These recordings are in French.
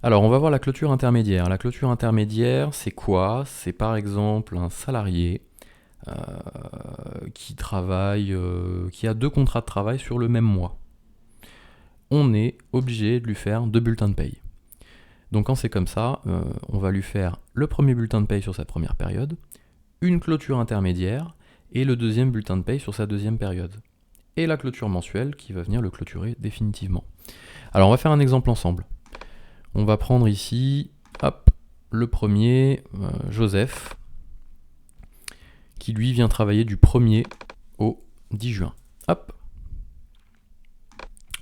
Alors, on va voir la clôture intermédiaire. La clôture intermédiaire, c'est quoi? C'est par exemple un salarié euh, qui travaille, qui a deux contrats de travail sur le même mois. On est obligé de lui faire deux bulletins de paye. Donc quand c'est comme ça, on va lui faire le premier bulletin de paye sur sa première période, une clôture intermédiaire et le deuxième bulletin de paye sur sa deuxième période. Et la clôture mensuelle qui va venir le clôturer définitivement. Alors on va faire un exemple ensemble. On va prendre ici, hop, le premier, Joseph, qui lui vient travailler du 1er au 10 juin. Hop,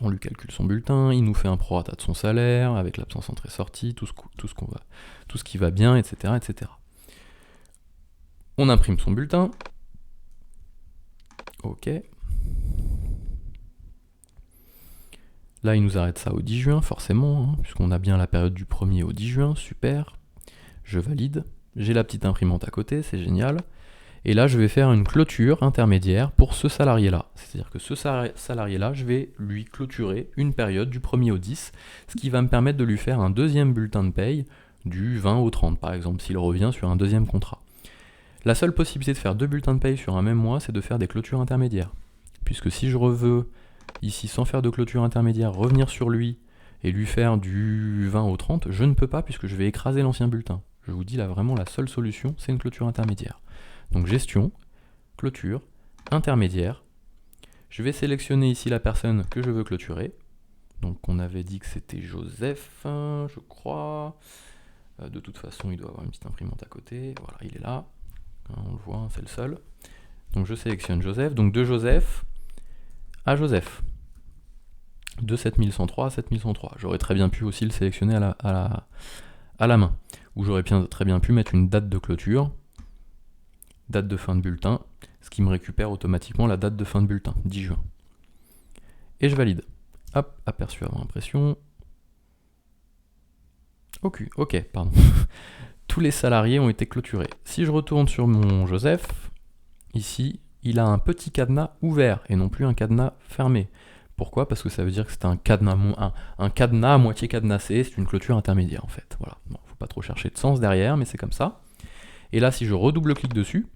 on lui calcule son bulletin, il nous fait un prorata de son salaire, avec l'absence entrée-sortie, tout ce qui va bien, etc., etc. On imprime son bulletin. Ok. Là, il nous arrête ça au 10 juin, forcément, hein, puisqu'on a bien la période du 1er au 10 juin, super. Je valide. J'ai la petite imprimante à côté, c'est génial. Et là, je vais faire une clôture intermédiaire pour ce salarié-là. C'est-à-dire que ce salarié-là, je vais lui clôturer une période du 1er au 10, ce qui va me permettre de lui faire un deuxième bulletin de paye du 20 au 30, par exemple, s'il revient sur un deuxième contrat. La seule possibilité de faire deux bulletins de paye sur un même mois, c'est de faire des clôtures intermédiaires. Puisque si je veux, ici, sans faire de clôture intermédiaire, revenir sur lui et lui faire du 20 au 30, je ne peux pas puisque je vais écraser l'ancien bulletin. Je vous dis là, vraiment, la seule solution, c'est une clôture intermédiaire. Donc gestion, clôture, intermédiaire. Je vais sélectionner ici la personne que je veux clôturer. Donc on avait dit que c'était Joseph, je crois. De toute façon, il doit avoir une petite imprimante à côté. Voilà, il est là. On le voit, c'est le seul. Donc je sélectionne Joseph. Donc de Joseph à Joseph. De 7103 à 7103. J'aurais très bien pu aussi le sélectionner à la main. Ou j'aurais très bien pu mettre une date de clôture. Date de fin de bulletin, ce qui me récupère automatiquement la date de fin de bulletin, 10 juin. Et je valide. Hop, aperçu avant impression. Ok, pardon. Tous les salariés ont été clôturés. Si je retourne sur mon Joseph, ici, il a un petit cadenas ouvert et non plus un cadenas fermé. Pourquoi? Parce que ça veut dire que c'est un cadenas à moitié cadenassé, c'est une clôture intermédiaire en fait. Voilà. Bon, faut pas trop chercher de sens derrière, mais c'est comme ça. Et là, si je redouble-clique dessus,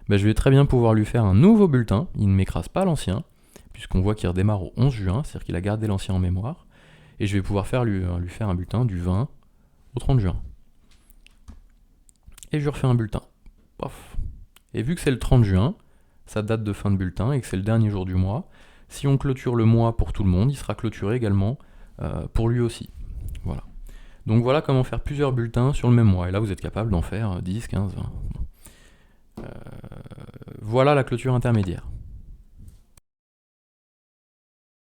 je vais très bien pouvoir lui faire un nouveau bulletin, il ne m'écrase pas l'ancien, puisqu'on voit qu'il redémarre au 11 juin, c'est-à-dire qu'il a gardé l'ancien en mémoire, et je vais pouvoir lui faire un bulletin du 20 au 30 juin. Et je refais un bulletin. Pof. Et vu que c'est le 30 juin, sa date de fin de bulletin, et que c'est le dernier jour du mois, si on clôture le mois pour tout le monde, il sera clôturé également pour lui aussi. Voilà. Donc voilà comment faire plusieurs bulletins sur le même mois, et là vous êtes capable d'en faire 10, 15, 20. Voilà la clôture intermédiaire.